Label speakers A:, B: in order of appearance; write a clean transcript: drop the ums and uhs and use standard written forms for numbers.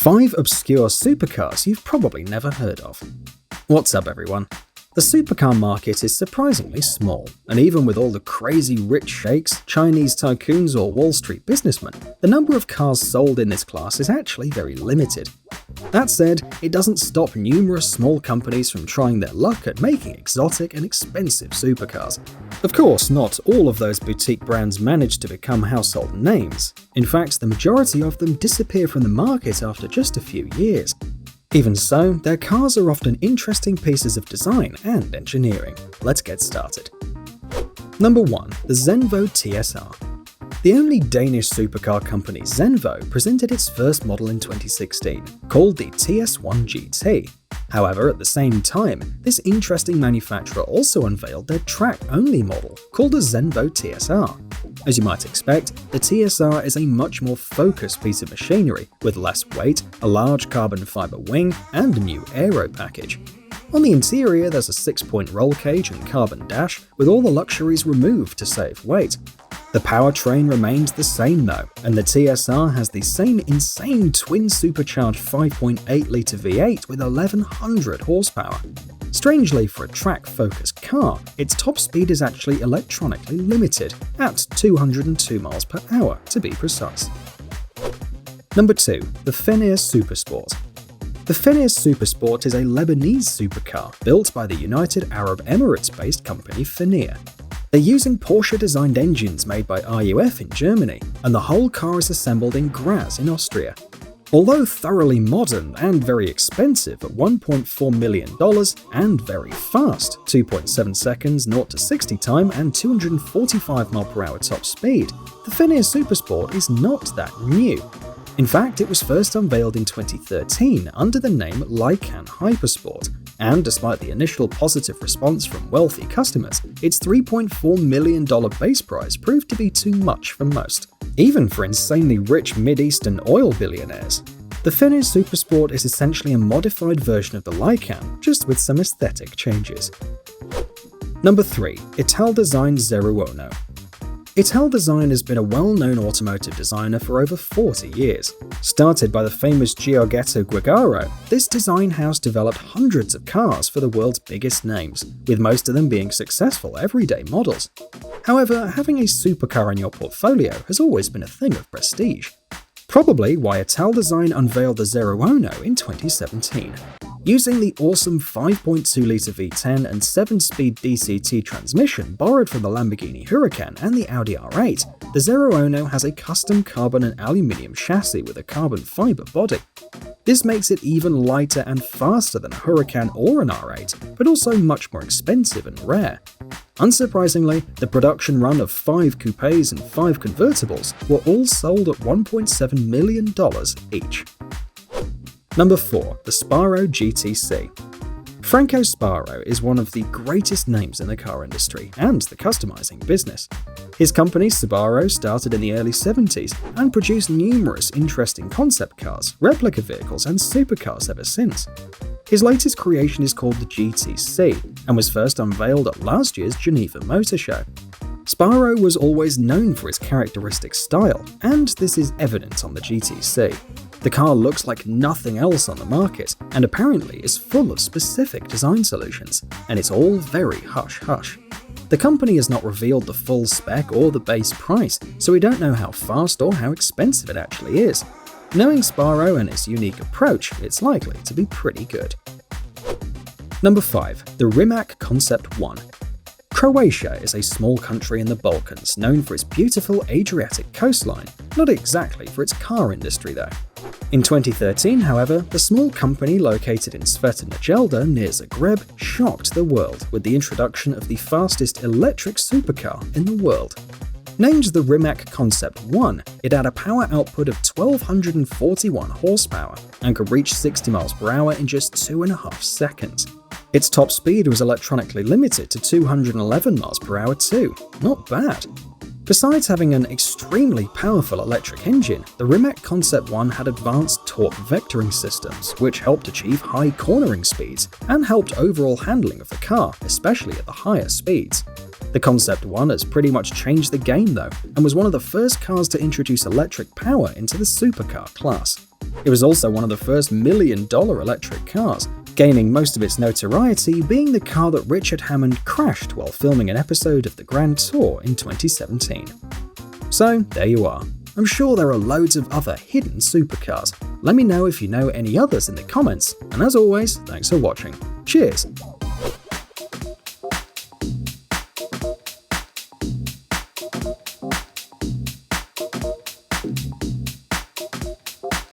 A: 5 obscure supercars you've probably never heard of. What's up, everyone? The supercar market is surprisingly small, and even with all the crazy rich sheikhs, Chinese tycoons, or Wall Street businessmen, the number of cars sold in this class is actually very limited. That said, it doesn't stop numerous small companies from trying their luck at making exotic and expensive supercars. Of course, not all of those boutique brands manage to become household names. In fact, the majority of them disappear from the market after just a few years. Even so, their cars are often interesting pieces of design and engineering. Let's get started. Number 1. The Zenvo TSR. The only Danish supercar company, Zenvo, presented its first model in 2016, called the TS1 GT. However, at the same time, this interesting manufacturer also unveiled their track-only model, called the Zenvo TSR. As you might expect, the TSR is a much more focused piece of machinery, with less weight, a large carbon fiber wing, and a new aero package. On the interior, there's a 6-point roll cage and carbon dash, with all the luxuries removed to save weight. The powertrain remains the same though, and the TSR has the same insane twin-supercharged 5.8-litre V8 with 1100 horsepower. Strangely, for a track-focused car, its top speed is actually electronically limited, at 202 miles per hour to be precise. Number 2. The Phaesus Supersport. The Phaesus Supersport is a Lebanese supercar built by the United Arab Emirates-based company Phaesus. They're using Porsche-designed engines made by RUF in Germany, and the whole car is assembled in Graz in Austria. Although thoroughly modern and very expensive at $1.4 million and very fast, 2.7 seconds 0 to 60 time and 245 mph top speed, the Phaesus Supersport is not that new. In fact, it was first unveiled in 2013 under the name Lykan Hypersport, and despite the initial positive response from wealthy customers, its $3.4 million base price proved to be too much for most, even for insanely rich Mid-Eastern oil billionaires. The Phaesus Supersport is essentially a modified version of the Lykan, just with some aesthetic changes. Number 3. Italdesign Zeruono. Italdesign has been a well-known automotive designer for over 40 years. Started by the famous Giorgetto Guigaro, this design house developed hundreds of cars for the world's biggest names, with most of them being successful everyday models. However, having a supercar in your portfolio has always been a thing of prestige. Probably why Italdesign unveiled the Zeruono in 2017. Using the awesome 5.2-litre V10 and 7-speed DCT transmission borrowed from the Lamborghini Huracan and the Audi R8, the Zeruono has a custom carbon and aluminium chassis with a carbon fiber body. This makes it even lighter and faster than a Huracan or an R8, but also much more expensive and rare. Unsurprisingly, the production run of 5 coupes and 5 convertibles were all sold at $1.7 million each. Number 4. The Spiro GTC. Franco Spiro is one of the greatest names in the car industry and the customizing business. His company Spiro started in the early 70s and produced numerous interesting concept cars, replica vehicles, and supercars ever since. His latest creation is called the GTC and was first unveiled at last year's Geneva Motor Show. Spiro was always known for his characteristic style, and this is evident on the GTC. The car looks like nothing else on the market, and apparently is full of specific design solutions, and it's all very hush-hush. The company has not revealed the full spec or the base price, so we don't know how fast or how expensive it actually is. Knowing Spiro and his unique approach, it's likely to be pretty good. Number 5. The Rimac Concept 1. Croatia is a small country in the Balkans known for its beautiful Adriatic coastline, not exactly for its car industry though. In 2013, however, the small company located in Sveta Nejelda near Zagreb shocked the world with the introduction of the fastest electric supercar in the world. Named the Rimac Concept 1, it had a power output of 1241 horsepower and could reach 60 miles per hour in just 2.5 seconds. Its top speed was electronically limited to 211 miles per hour too. Not bad. Besides having an extremely powerful electric engine, the Rimac Concept 1 had advanced torque vectoring systems, which helped achieve high cornering speeds and helped overall handling of the car, especially at the higher speeds. The Concept 1 has pretty much changed the game though, and was one of the first cars to introduce electric power into the supercar class. It was also one of the first million-dollar electric cars, gaining most of its notoriety being the car that Richard Hammond crashed while filming an episode of the Grand Tour in 2017. So, there you are. I'm sure there are loads of other hidden supercars. Let me know if you know any others in the comments, and as always, thanks for watching. Cheers!